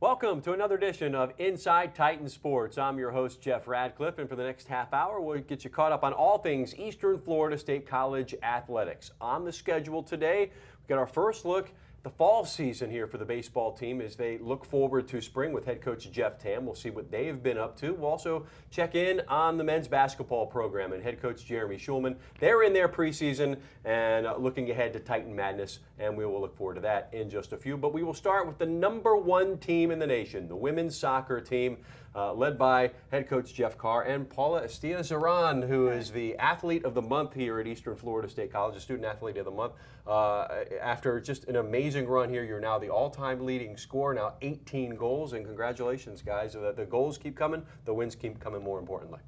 Welcome to another edition of Inside Titan Sports. I'm your host, Jeff Radcliffe, and for the next half hour, we'll get you caught up on all things Eastern Florida State College athletics. On the schedule today, we've got our first look at the fall season here for the baseball team as they look forward to spring with head coach Jeff Tam. We'll see what they've been up to. We'll also check in on the men's basketball program and head coach Jeremy Schulman. They're in their preseason and looking ahead to Titan Madness, and we will look forward to that in just a few. But we will start with the number one team in the nation, the women's soccer team, led by head coach Jeff Carr and Paula Estia-Zaran, who is the athlete of the month here at Eastern Florida State College, the student athlete of the month. After just an amazing run here, you're now the all-time leading scorer, now 18 goals, and congratulations, guys. The goals keep coming, the wins keep coming more importantly.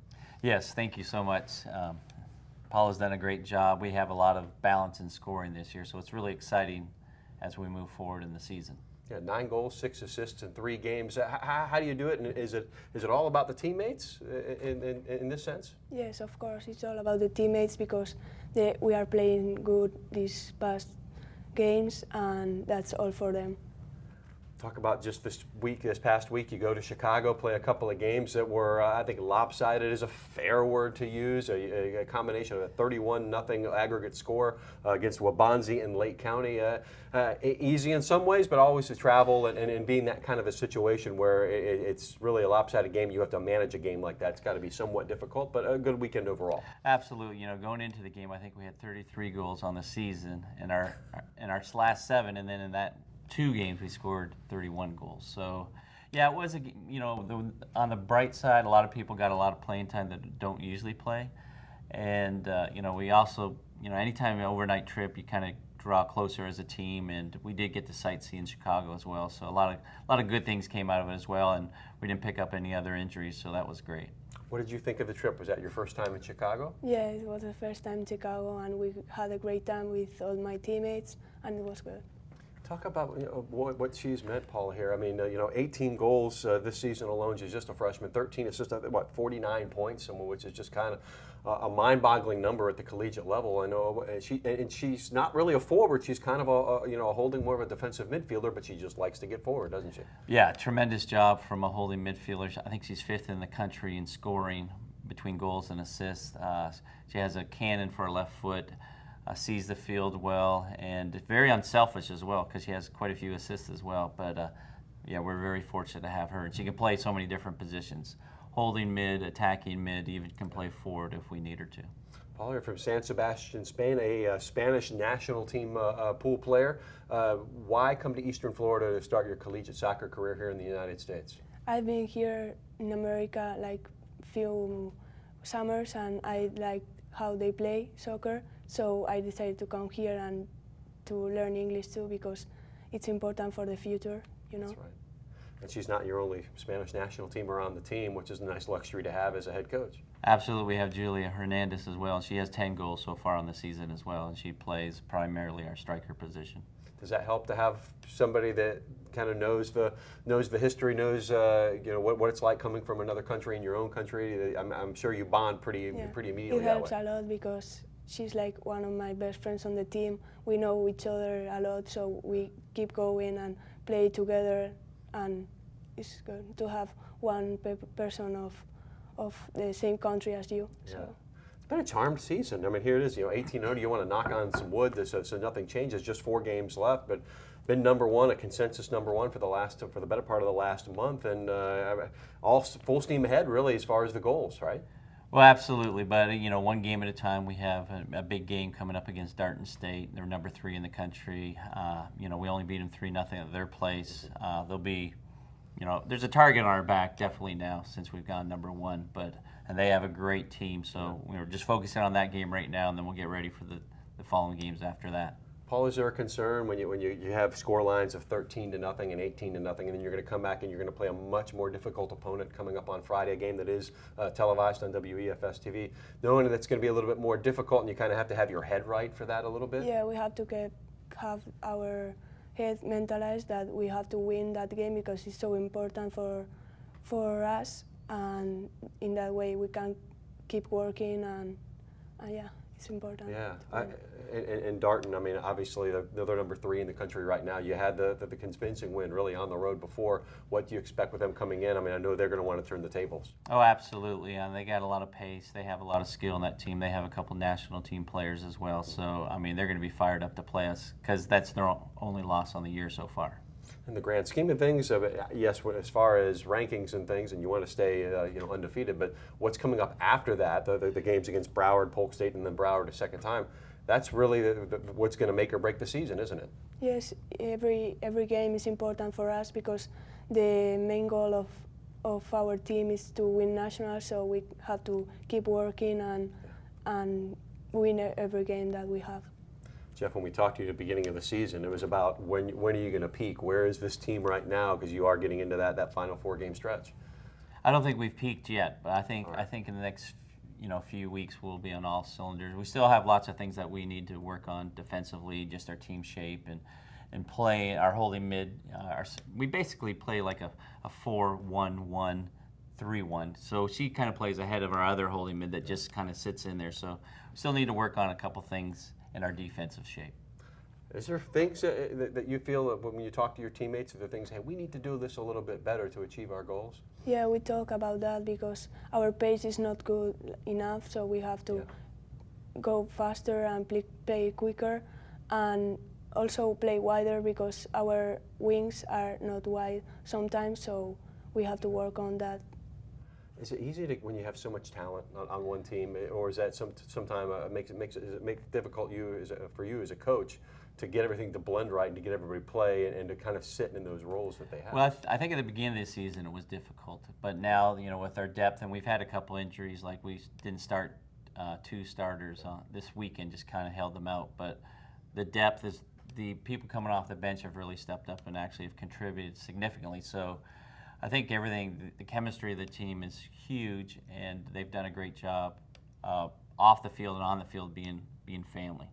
Yes, thank you so much. Paula's done a great job. We have a lot of balance in scoring this year, so it's really exciting as we move forward in the season. Yeah, 9 goals, 6 assists in 3 games. How do you do it? And is it all about the teammates in this sense? Yes, of course. It's all about the teammates because we are playing good these past games, and that's all for them. Talk about just this past week, you go to Chicago, play a couple of games that were, I think, lopsided is a fair word to use, a combination of a 31-0 aggregate score against Wabanzi in Lake County. Easy in some ways, but always to travel and being that kind of a situation where it's really a lopsided game, you have to manage a game like that. It's got to be somewhat difficult, but a good weekend overall. Absolutely. You know, going into the game, I think we had 33 goals on the season in our last 7, and then in that 2 games we scored 31 goals. So yeah, it was on the bright side, a lot of people got a lot of playing time that don't usually play, and we also, anytime an overnight trip, you kind of draw closer as a team, and we did get to sightsee in Chicago as well. So a lot of good things came out of it as well, and we didn't pick up any other injuries, so that was great. What did you think of the trip? Was that your first time in Chicago? Yeah, it was the first time in Chicago, and we had a great time with all my teammates, and it was good. Talk about what she's meant, Paula, here. I mean, 18 goals this season alone. She's just a freshman. 13 assists, 49 points, which is just kind of a mind-boggling number at the collegiate level. I know, and she's not really a forward. She's kind of a holding, more of a defensive midfielder, but she just likes to get forward, doesn't she? Yeah, tremendous job from a holding midfielder. I think she's 5th in the country in scoring between goals and assists. She has a cannon for her left foot. Sees the field well, and very unselfish as well because she has quite a few assists as well. But yeah, we're very fortunate to have her, and she can play so many different positions: holding mid, attacking mid, even can play forward if we need her to. Paul, you're from San Sebastian, Spain, a Spanish national team pool player. Why come to Eastern Florida to start your collegiate soccer career here in the United States? I've been here in America like few summers, and I like how they play soccer. So I decided to come here and to learn English too because it's important for the future, That's right. And she's not your only Spanish national teamer on the team, which is a nice luxury to have as a head coach. Absolutely. We have Julia Hernandez as well. She has 10 goals so far on the season as well, and she plays primarily our striker position. Does that help to have somebody that kind of knows the history, knows what it's like coming from another country in your own country? I'm sure you bond pretty immediately. It helps a lot because she's like one of my best friends on the team. We know each other a lot, so we keep going and play together, and it's good to have one person of the same country as you. Yeah. So. It's been a charmed season. I mean, here it is, 18-0. You want to knock on some wood so nothing changes, just 4 games left, but been number one, a consensus number one for the better part of the last month, and all full steam ahead really as far as the goals, right? Well, absolutely, but one game at a time. We have a big game coming up against Darton State. They're number 3 in the country. We only beat them 3-0 at their place. They'll be, there's a target on our back definitely now since we've gone number 1, and they have a great team. So we're just focusing on that game right now, and then we'll get ready for the following games after that. Paul, is there a concern when you have score lines of 13-0 and 18-0, and then you're going to come back and you're going to play a much more difficult opponent coming up on Friday, a game that is televised on WEFS TV, knowing that it's going to be a little bit more difficult and you kind of have to have your head right for that a little bit? Yeah, we have to have our head mentalized that we have to win that game because it's so important for us, and in that way we can keep working and yeah, it's important. Yeah, and Darton, I mean, obviously they're number 3 in the country right now. You had the convincing win really on the road before. What do you expect with them coming in? I mean, I know they're going to want to turn the tables. Oh, absolutely. They got a lot of pace. They have a lot of skill in that team. They have a couple national team players as well. So, I mean, they're going to be fired up to play us because that's their only loss on the year so far. In the grand scheme of things, yes, as far as rankings and things, and you want to stay undefeated, but what's coming up after that, the games against Broward, Polk State, and then Broward a second time, that's really what's going to make or break the season, isn't it? Yes, every game is important for us because the main goal of our team is to win nationals, so we have to keep working and win every game that we have. Jeff, when we talked to you at the beginning of the season, it was about when are you going to peak? Where is this team right now? Because you are getting into that final 4-game stretch. I don't think we've peaked yet, but I think Right. I think in the next few weeks we'll be on all cylinders. We still have lots of things that we need to work on defensively, just our team shape and play our holding mid. We basically play like a 4-1-1. 3-1. So she kind of plays ahead of our other holding mid that just kind of sits in there. So we still need to work on a couple things in our defensive shape. Is there things that you feel that when you talk to your teammates, are there things, hey, we need to do this a little bit better to achieve our goals? Yeah, we talk about that because our pace is not good enough, so we have to go faster and play quicker, and also play wider because our wings are not wide sometimes, so we have to work on that. Is it easy when you have so much talent on one team, or is that sometimes makes it difficult for you as a coach to get everything to blend right and to get everybody play and to kind of sit in those roles that they have? Well, I think at the beginning of the season it was difficult, but now with our depth, and we've had a couple injuries, like we didn't start 2 starters this weekend, just kind of held them out. But the depth is the people coming off the bench have really stepped up and actually have contributed significantly. So I think the chemistry of the team is huge, and they've done a great job off the field and on the field being family.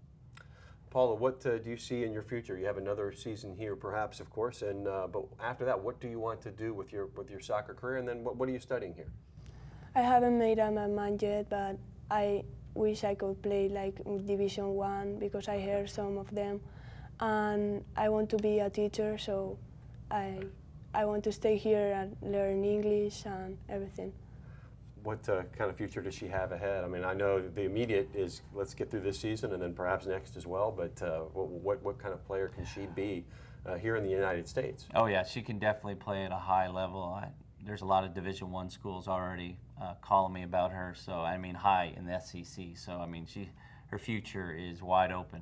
Paula, what do you see in your future? You have another season here, perhaps, of course, and but after that, what do you want to do with your soccer career, and then what are you studying here? I haven't made up my mind yet, but I wish I could play like Division 1 because I heard some of them, and I want to be a teacher, so I want to stay here and learn English and everything. What kind of future does she have ahead? I mean, I know the immediate is let's get through this season and then perhaps next as well, but what kind of player can she be here in the United States? Oh yeah, she can definitely play at a high level. There's a lot of Division I schools already calling me about her, so I mean high in the SEC. So I mean her future is wide open.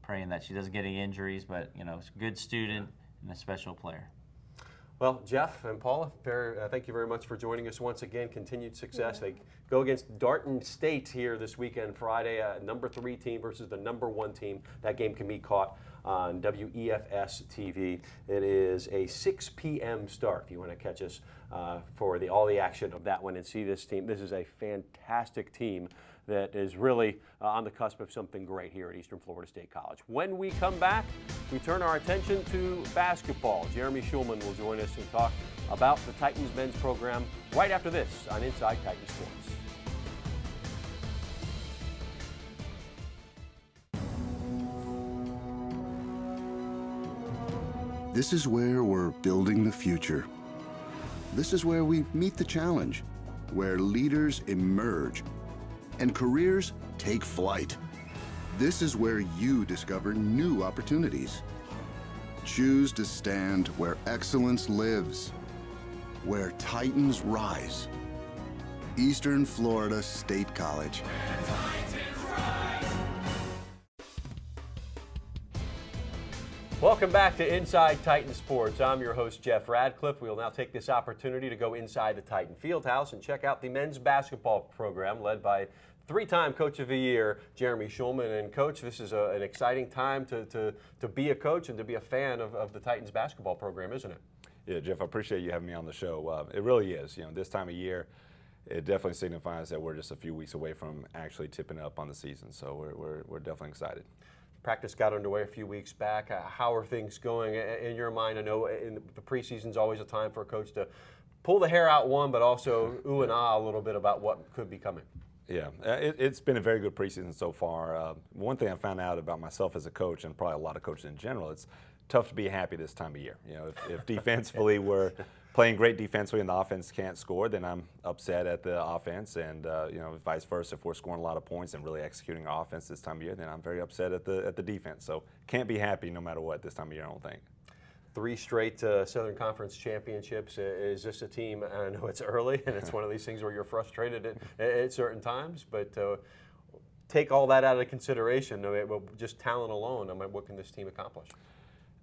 Praying that she doesn't get any injuries, but she's a good student and a special player. Well, Jeff and Paula, thank you very much for joining us once again. Continued success. They go against Darton State here this weekend, Friday, number 3 team versus the number 1 team. That game can be caught on WEFS TV. It is a 6 p.m. start if you want to catch us for all the action of that one and see this team. This is a fantastic team that is really on the cusp of something great here at Eastern Florida State College. When we come back, we turn our attention to basketball. Jeremy Schulman will join us and talk about the Titans men's program right after this on Inside Titan Sports. This is where we're building the future. This is where we meet the challenge, where leaders emerge and careers take flight. This is where you discover new opportunities. Choose to stand where excellence lives, where Titans rise. Eastern Florida State College. Welcome back to Inside Titan Sports. I'm your host, Jeff Radcliffe. We will now take this opportunity to go inside the Titan Fieldhouse and check out the men's basketball program led by 3-time Coach of the Year, Jeremy Schulman. And Coach, this is an exciting time to be a coach and to be a fan of the Titans basketball program, isn't it? Yeah, Jeff, I appreciate you having me on the show. It really is. This time of year, it definitely signifies that we're just a few weeks away from actually tipping up on the season. So we're definitely excited. Practice got underway a few weeks back. How are things going in your mind? I know the preseason's always a time for a coach to pull the hair out but also ooh and ah a little bit about what could be coming. Yeah, it's been a very good preseason so far. One thing I found out about myself as a coach, and probably a lot of coaches in general, it's tough to be happy this time of year. You know, if defensively we're playing great defensively and the offense can't score, then I'm upset at the offense, and you know, vice versa. If we're scoring a lot of points and really executing our offense this time of year, then I'm very upset at the defense. So can't be happy no matter what this time of year, I don't think. 3 straight Southern Conference championships. Is this a team? I know it's early, and it's one of these things where you're frustrated at certain times, but take all that out of consideration. I mean, just talent alone, I mean, what can this team accomplish?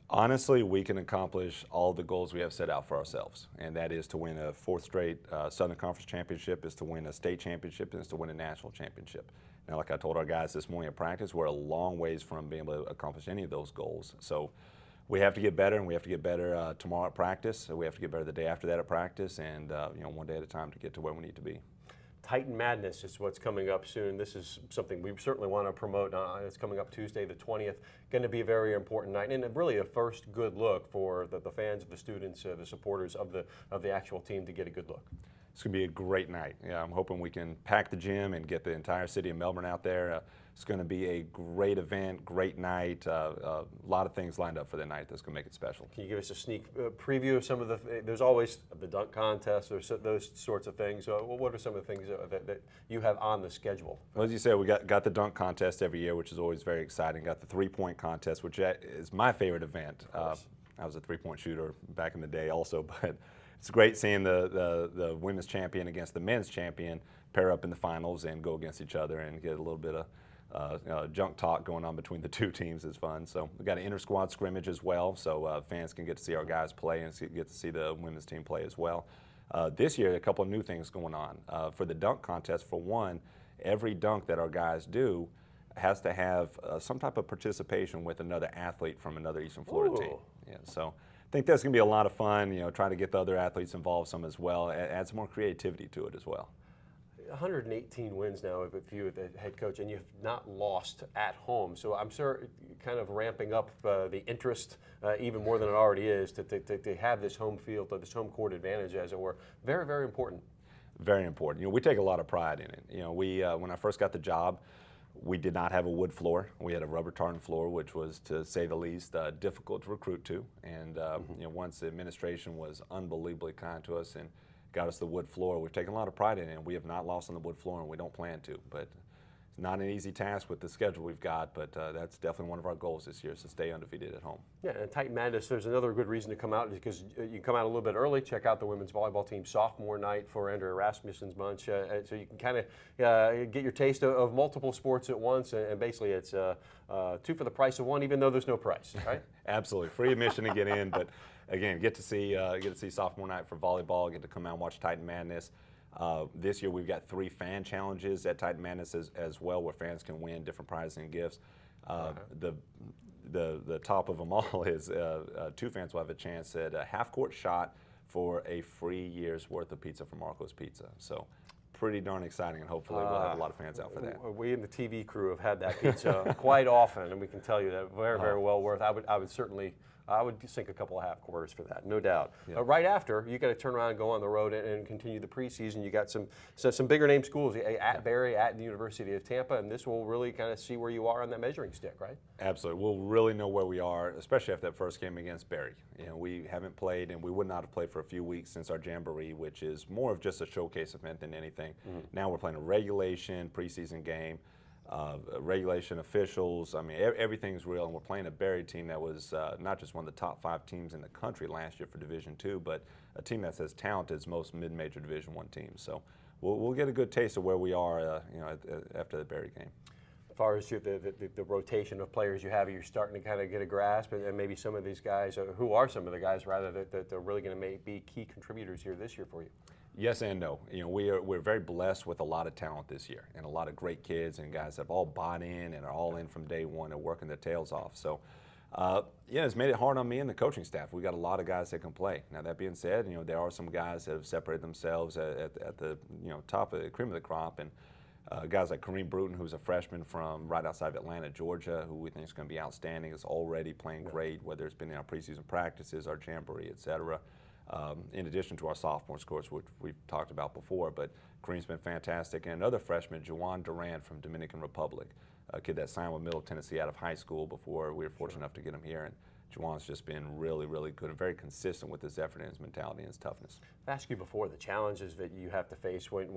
Honestly, we can accomplish all the goals we have set out for ourselves, and that is to win a 4th straight Southern Conference championship, is to win a state championship, and is to win a national championship. Now, like I told our guys this morning at practice, we're a long ways from being able to accomplish any of those goals. So we have to get better, and we have to get better tomorrow at practice. So we have to get better the day after that at practice, and you know, one day at a time to get to where we need to be. Titan Madness is what's coming up soon. This is something we certainly want to promote. It's coming up Tuesday the 20th. Going to be a very important night, and really a first good look for the fans, the students, the supporters of the actual team to get a good look. It's going to be a great night. Yeah, I'm hoping we can pack the gym and get the entire city of Melbourne out there. It's going to be a great event, great night. A lot of things lined up for the night that's going to make it special. Can you give us a sneak preview of some of the? There's always the dunk contest or those sorts of things. What are some of the things that you have on the schedule? Well, as you said, we got the dunk contest every year, which is always very exciting. Got the 3-point contest, which is my favorite event. I was a 3-point shooter back in the day, also, but it's great seeing the women's champion against the men's champion pair up in the finals and go against each other and get a little bit of junk talk going on between the two teams is fun. So we've got an inter-squad scrimmage as well, so fans can get to see our guys play and get to see the women's team play as well. This year, a couple of new things going on. For the dunk contest, for one, every dunk that our guys do has to have some type of participation with another athlete from another Eastern Florida team. Yeah, so I think that's going to be a lot of fun, you know, trying to get the other athletes involved some as well, add some more creativity to it as well. 118 wins now if you the head coach, and you've not lost at home. So I'm sure kind of ramping up the interest even more than it already is to have this home field, this home court advantage, as it were. Very, very important. Very important. You know, we take a lot of pride in it. You know, we when I first got the job, we did not have a wood floor. We had a rubber tartan floor, which was, to say the least, difficult to recruit to. And you know, once the administration was unbelievably kind to us and got us the wood floor, we've taken a lot of pride in it. And we have not lost on the wood floor, and we don't plan to. But it's not an easy task with the schedule we've got, but that's definitely one of our goals this year, is to stay undefeated at home. Yeah, and Titan Madness, there's another good reason to come out, because you come out a little bit early, check out the women's volleyball team sophomore night for Andrea Rasmussen's bunch, so you can kind of get your taste of multiple sports at once, and basically it's 2 for the price of 1, even though there's no price, right? Absolutely, free admission to get in, but again, get to see sophomore night for volleyball, get to come out and watch Titan Madness. This year we've got 3 fan challenges at Titan Madness as well, where fans can win different prizes and gifts. The top of them all is 2 fans will have a chance at a half-court shot for a free year's worth of pizza from Marco's Pizza. So pretty darn exciting, and hopefully we'll have a lot of fans out for that. We in the TV crew have had that pizza quite often, and we can tell you that very, very well worth. I would certainly. I would sink a couple of half quarters for that, no doubt. Yeah. Right after, you got to turn around and go on the road and continue the preseason. You got some bigger name schools at Barry, at the University of Tampa, and this will really kind of see where you are on that measuring stick, right? Absolutely. We'll really know where we are, especially after that first game against Barry. You know, we haven't played, and we would not have played for a few weeks since our Jamboree, which is more of just a showcase event than anything. Mm-hmm. Now we're playing a regulation preseason game. Regulation officials, I mean, everything's real, and we're playing a Barry team that was not just one of the top 5 teams in the country last year for Division II, but a team that's as talented as most mid-major Division I teams. So we'll get a good taste of where we are, you know, after the Barry game. As far as the rotation of players you have, you're starting to kind of get a grasp, and maybe some of these guys, who are some of the guys rather that are really going to be key contributors here this year for you? Yes and no. You know, we're very blessed with a lot of talent this year, and a lot of great kids and guys that have all bought in and are all in from day one and working their tails off. So, yeah, it's made it hard on me and the coaching staff. We got a lot of guys that can play. Now, that being said, you know, there are some guys that have separated themselves at the top of the cream of the crop, and guys like Kareem Bruton, who's a freshman from right outside of Atlanta, Georgia, who we think is going to be outstanding, is already playing great, whether it's been in our preseason practices, our Jamboree, et cetera. in addition to our sophomore scores, which we've talked about before. But Kareem's been fantastic. And another freshman, Juwan Durant from Dominican Republic, a kid that signed with Middle Tennessee out of high school before we were fortunate enough to get him here. And Juwan's just been really, really good and very consistent with his effort and his mentality and his toughness. I asked you before the challenges that you have to face when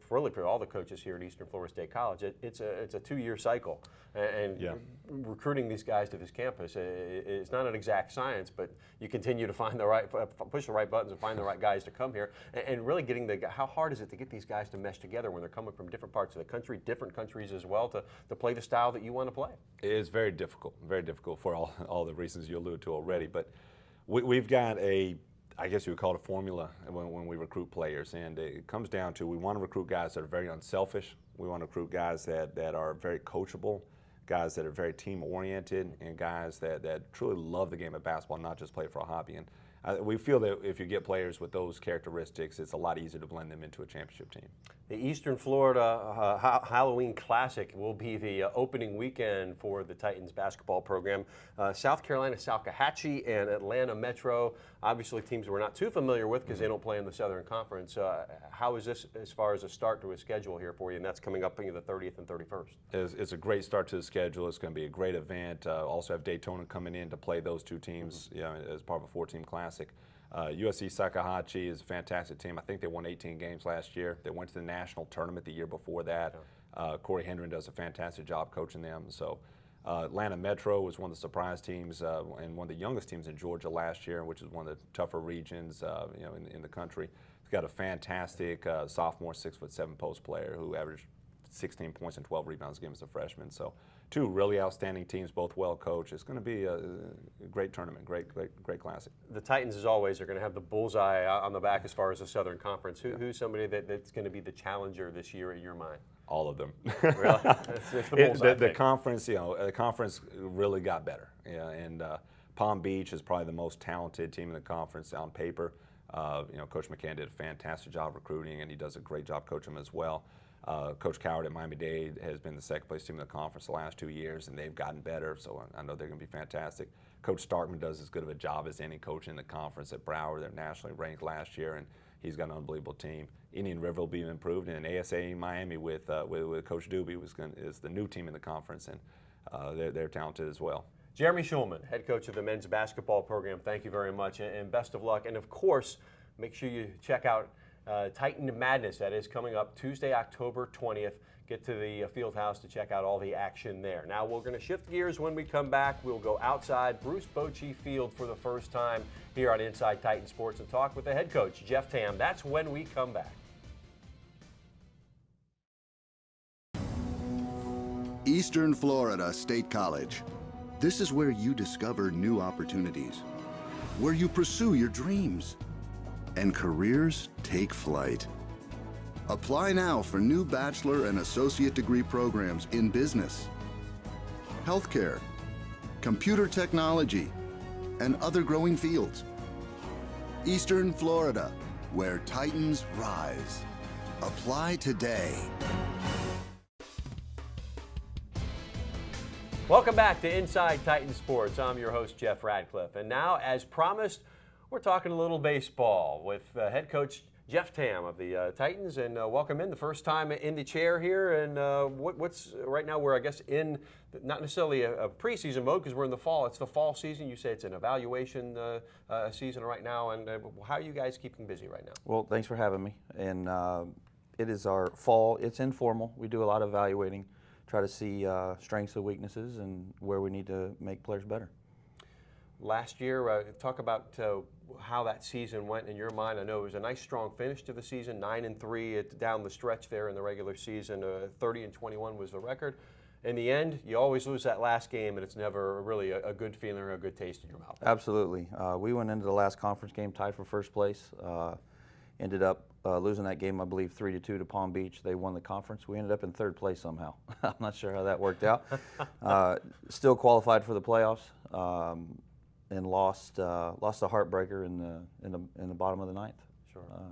really for all the coaches here at Eastern Florida State College, it's a 2-year cycle, and recruiting these guys to this campus it's not an exact science, but you continue to find push the right buttons and find the right guys to come here, and really getting how hard is it to get these guys to mesh together when they're coming from different parts of the country, different countries as well, to play the style that you want to play? It is very difficult for all the reasons you alluded to already, but we've got I guess you would call it a formula when we recruit players, and it comes down to we want to recruit guys that are very unselfish. We want to recruit guys that are very coachable, guys that are very team-oriented, and guys that truly love the game of basketball, not just play for a hobby. And we feel that if you get players with those characteristics, it's a lot easier to blend them into a championship team. The Eastern Florida Halloween Classic will be the opening weekend for the Titans basketball program. South Carolina Salkehatchie and Atlanta Metro, obviously teams we're not too familiar with because they don't play in the Southern Conference. How is this as far as a start to a schedule here for you? And that's coming up the 30th and 31st. It's a great start to the schedule. It's going to be a great event. Also have Daytona coming in to play those two teams as part of a 4-team classic. USC Salkehatchie is a fantastic team. I think they won 18 games last year. They went to the national tournament the year before that. Corey Hendren does a fantastic job coaching them. So Atlanta Metro was one of the surprise teams and one of the youngest teams in Georgia last year, which is one of the tougher regions in the country. It's got a fantastic sophomore 6'7" post player who averaged 16 points and 12 rebounds a game as a freshman. So two really outstanding teams, both well coached. It's going to be a great tournament, great classic. The Titans, as always, are going to have the bullseye on the back as far as the Southern Conference. Who's somebody that's going to be the challenger this year in your mind? All of them. Really? It's the bullseye. The conference, the conference really got better. Yeah, and Palm Beach is probably the most talented team in the conference on paper. Coach McCann did a fantastic job recruiting, and he does a great job coaching them as well. Coach Coward at Miami-Dade has been the second-place team in the conference the last 2 years, and they've gotten better, so I know they're going to be fantastic. Coach Starkman does as good of a job as any coach in the conference at Broward. They're nationally ranked last year, and he's got an unbelievable team. Indian River will be improved, and ASA Miami with Coach Doobie is the new team in the conference, and they're talented as well. Jeremy Schulman, head coach of the men's basketball program, thank you very much, and best of luck. And, of course, make sure you check out Titan Madness. That is coming up Tuesday, October 20th. Get to the field house to check out all the action there. Now we're going to shift gears when we come back. We'll go outside Bruce Bochy Field for the first time here on Inside Titan Sports and talk with the head coach, Jeff Tam. That's when we come back. Eastern Florida State College. This is where you discover new opportunities, where you pursue your dreams, and careers take flight. Apply now for new bachelor and associate degree programs in business, healthcare, computer technology, and other growing fields. Eastern Florida, where Titans rise. Apply today. Welcome back to Inside Titan Sports. I'm your host, Jeff Radcliffe. And now, as promised, we're talking a little baseball with head coach Jeff Tam of the Titans. And welcome in, the first time in the chair here. And what's right now, we're, I guess, in not necessarily a preseason mode because we're in the fall. It's the fall season. You say it's an evaluation season right now. And how are you guys keeping busy right now? Well, thanks for having me. And it is our fall. It's informal. We do a lot of evaluating, try to see strengths and weaknesses and where we need to make players better. Last year, talk about how that season went in your mind. I know it was a nice, strong finish to the season, 9-3 down the stretch there in the regular season. 30-21 was the record. In the end, you always lose that last game, and it's never really a good feeling or a good taste in your mouth. Absolutely. We went into the last conference game tied for first place. Ended up losing that game, I believe, 3-2 to Palm Beach. They won the conference. We ended up in third place somehow. I'm not sure how that worked out. Still qualified for the playoffs. And lost a heartbreaker in the bottom of the ninth,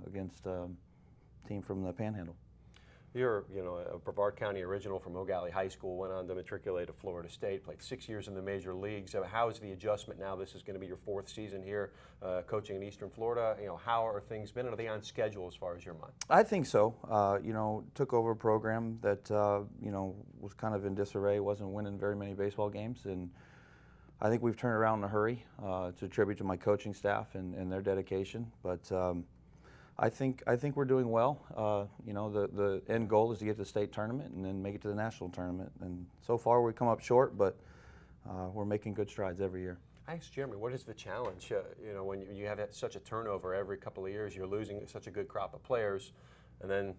against a team from the Panhandle. You're, a Brevard County original from O'Galley High School, went on to matriculate to Florida State, played 6 years in the major leagues. So how is the adjustment now? This is going to be your 4th season here coaching in Eastern Florida. How are things been? Are they on schedule as far as your mind? I think so. Took over a program that, was kind of in disarray, wasn't winning very many baseball games, and I think we've turned around in a hurry. It's a tribute to my coaching staff and their dedication, but I think we're doing well. The end goal is to get to the state tournament and then make it to the national tournament. And so far we've come up short, but we're making good strides every year. I asked Jeremy, what is the challenge? When you have such a turnover every couple of years, you're losing such a good crop of players, and then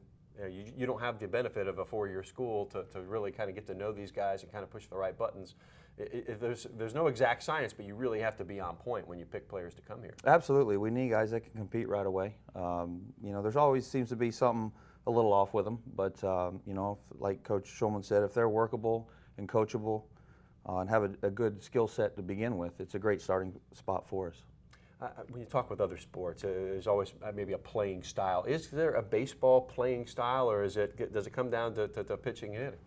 you don't have the benefit of a 4-year school to really kind of get to know these guys and kind of push the right buttons. There's no exact science, but you really have to be on point when you pick players to come here. Absolutely. We need guys that can compete right away. There's always seems to be something a little off with them, but, like Coach Schulman said, if they're workable and coachable and have a good skill set to begin with, it's a great starting spot for us. When you talk with other sports, there's always maybe a playing style. Is there a baseball playing style, or does it come down to pitching and hitting?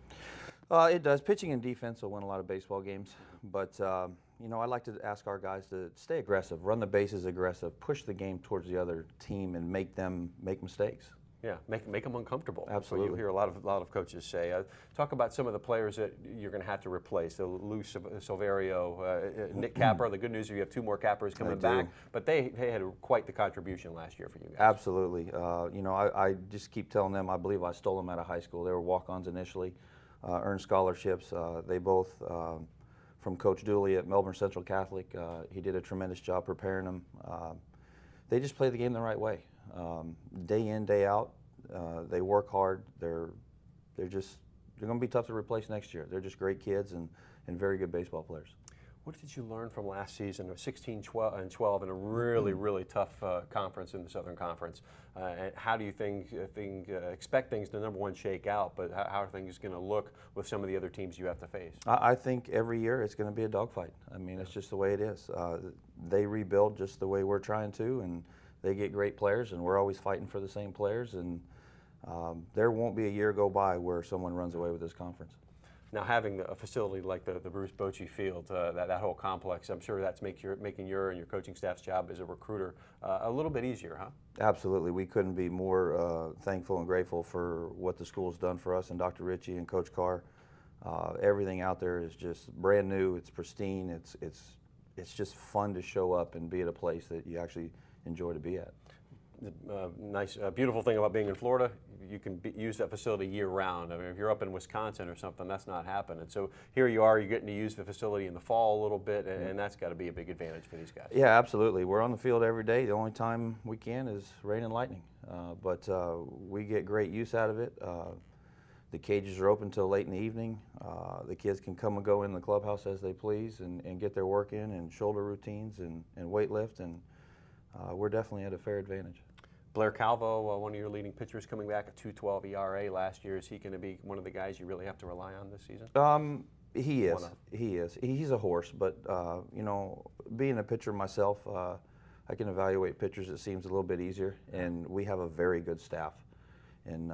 It does. Pitching and defense will win a lot of baseball games, but I like to ask our guys to stay aggressive, run the bases aggressive, push the game towards the other team, and make them make mistakes. Yeah, make them uncomfortable. Absolutely. That's what you hear a lot of coaches say. Talk about some of the players that you're going to have to replace. Lou Silverio, Nick Capper. The good news is you have 2 more Cappers coming back, but they had quite the contribution last year for you guys. Absolutely. I just keep telling them I believe I stole them out of high school. They were walk-ons initially, earned scholarships. They both, from Coach Dooley at Melbourne Central Catholic, he did a tremendous job preparing them. They just play the game the right way. Day in, day out, they work hard. They're going to be tough to replace next year. They're just great kids and very good baseball players. What did you learn from last season of 16-12 in a really, really tough conference in the Southern Conference? And how do you expect things to, number one, shake out, but how are things going to look with some of the other teams you have to face? I think every year it's going to be a dogfight. I mean, it's just the way it is. They rebuild just the way we're trying to, and they get great players, and we're always fighting for the same players, and there won't be a year go by where someone runs away with this conference. Now, having a facility like the Bruce Bochy Field, that whole complex, I'm sure that's making your and your coaching staff's job as a recruiter a little bit easier, huh? Absolutely. We couldn't be more thankful and grateful for what the school's done for us and Dr. Ritchie and Coach Carr. Everything out there is just brand new. It's pristine. It's just fun to show up and be at a place that you actually enjoy to be at. The beautiful thing about being in Florida, you can use that facility year-round. I mean, if you're up in Wisconsin or something, that's not happening. So here you are, you're getting to use the facility in the fall a little bit, and that's got to be a big advantage for these guys. Yeah, absolutely. We're on the field every day. The only time we can is rain and lightning, but we get great use out of it. The cages are open until late in the evening. The kids can come and go in the clubhouse as they please and get their work in and shoulder routines and weight lift, and we're definitely at a fair advantage. Blair Calvo, one of your leading pitchers, coming back at 2.12 ERA last year. Is he going to be one of the guys you really have to rely on this season? He is. He is. He's a horse, but being a pitcher myself, I can evaluate pitchers. It seems a little bit easier, and we have a very good staff, and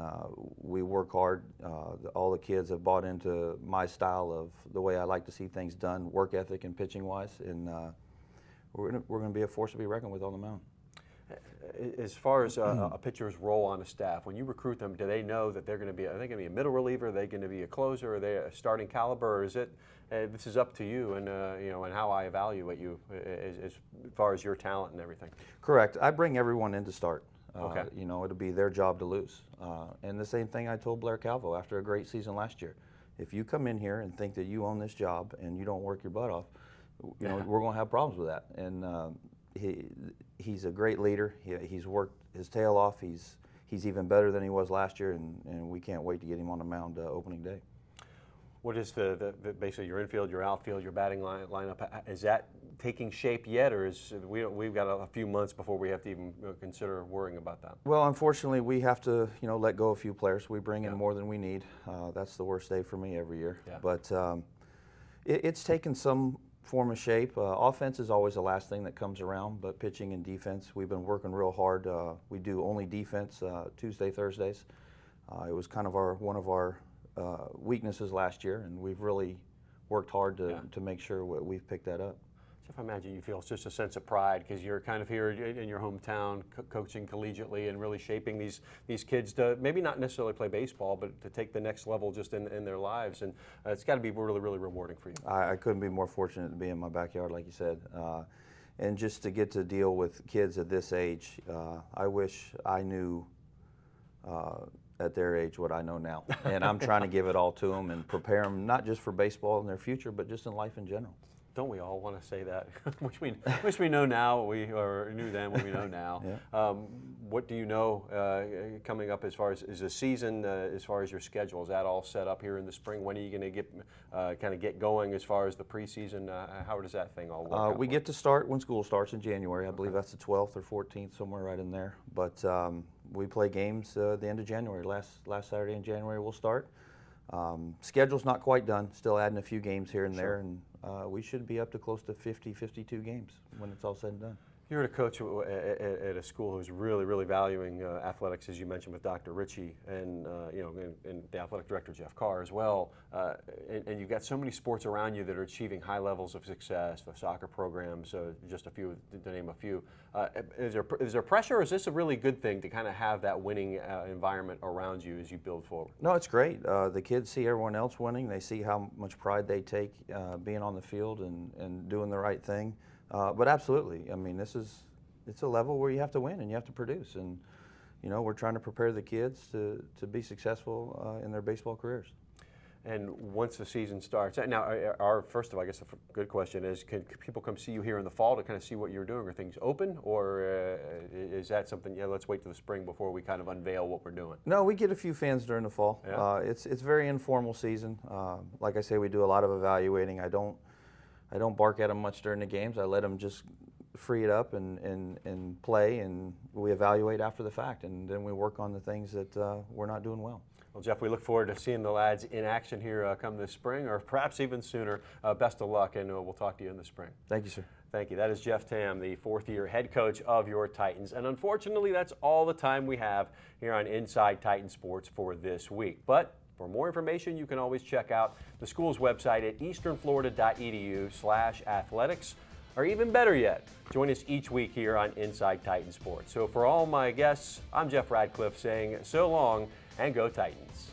we work hard. All the kids have bought into my style of the way I like to see things done, work ethic and pitching wise, and we're going to be a force to be reckoned with on the mound. As far as a pitcher's role on a staff, when you recruit them, do they know that are they going to be a middle reliever? Are they going to be a closer? Are they a starting caliber? Or is it this is up to you and and how I evaluate you as far as your talent and everything? Correct. I bring everyone in to start. Okay. It'll be their job to lose. And the same thing I told Blair Calvo after a great season last year. If you come in here and think that you own this job and you don't work your butt off, we're going to have problems with that. And he's a great leader. He's worked his tail off. He's even better than he was last year, and we can't wait to get him on the mound opening day. What is the basically your infield, your outfield, your batting lineup? Is that taking shape yet, or we've got a few months before we have to even consider worrying about that? Well, unfortunately, we have to let go of a few players. We bring in more than we need. That's the worst day for me every year. Yeah. But it's taken some form of shape. Offense is always the last thing that comes around, but pitching and defense, we've been working real hard. We do only defense Tuesday, Thursdays. It was kind of one of our weaknesses last year, and we've really worked hard to make sure we've picked that up. Jeff, I imagine you feel just a sense of pride because you're kind of here in your hometown coaching collegiately and really shaping these kids to maybe not necessarily play baseball, but to take the next level just in their lives. And it's got to be really, really rewarding for you. I couldn't be more fortunate to be in my backyard, like you said. And just to get to deal with kids at this age, I wish I knew at their age what I know now. And I'm trying to give it all to them and prepare them not just for baseball in their future, but just in life in general. Don't we all want to say that? wish we know now what we or knew then what we know now. Yeah. What do you know coming up as far as is the season? As far as your schedule, is that all set up here in the spring? When are you going to get going as far as the preseason? How does that thing all work? We get to start when school starts in January. I believe that's the 12th or 14th, somewhere right in there. But we play games the end of January. Last Saturday in January we'll start. Schedule's not quite done. Still adding a few games here and there, and we should be up to close to 50, 52 games when it's all said and done. You're a coach at a school who's really, really valuing athletics, as you mentioned with Dr. Ritchie, and and the athletic director Jeff Carr as well. And you've got so many sports around you that are achieving high levels of success. The soccer programs, just a few to name a few. Is there pressure, or is this a really good thing to kind of have that winning environment around you as you build forward? No, it's great. The kids see everyone else winning. They see how much pride they take being on the field and doing the right thing. But absolutely, I mean, it's a level where you have to win and you have to produce, and we're trying to prepare the kids to be successful in their baseball careers. And once the season starts, now, first of all, I guess the good question is, can people come see you here in the fall to kind of see what you're doing? Are things open, or is that something, let's wait till the spring before we kind of unveil what we're doing? No, we get a few fans during the fall. Yeah. It's very informal season. Like I say, we do a lot of evaluating. I don't bark at them much during the games. I let them just free it up and play, and we evaluate after the fact, and then we work on the things that we're not doing well. Well, Jeff, we look forward to seeing the lads in action here come this spring, or perhaps even sooner. Best of luck, and we'll talk to you in the spring. Thank you, sir. Thank you. That is Jeff Tam, the fourth-year head coach of your Titans. And unfortunately, that's all the time we have here on Inside Titan Sports for this week. But for more information, you can always check out the school's website at easternflorida.edu/athletics. Or even better yet, join us each week here on Inside Titan Sports. So for all my guests, I'm Jeff Radcliffe saying so long and go Titans.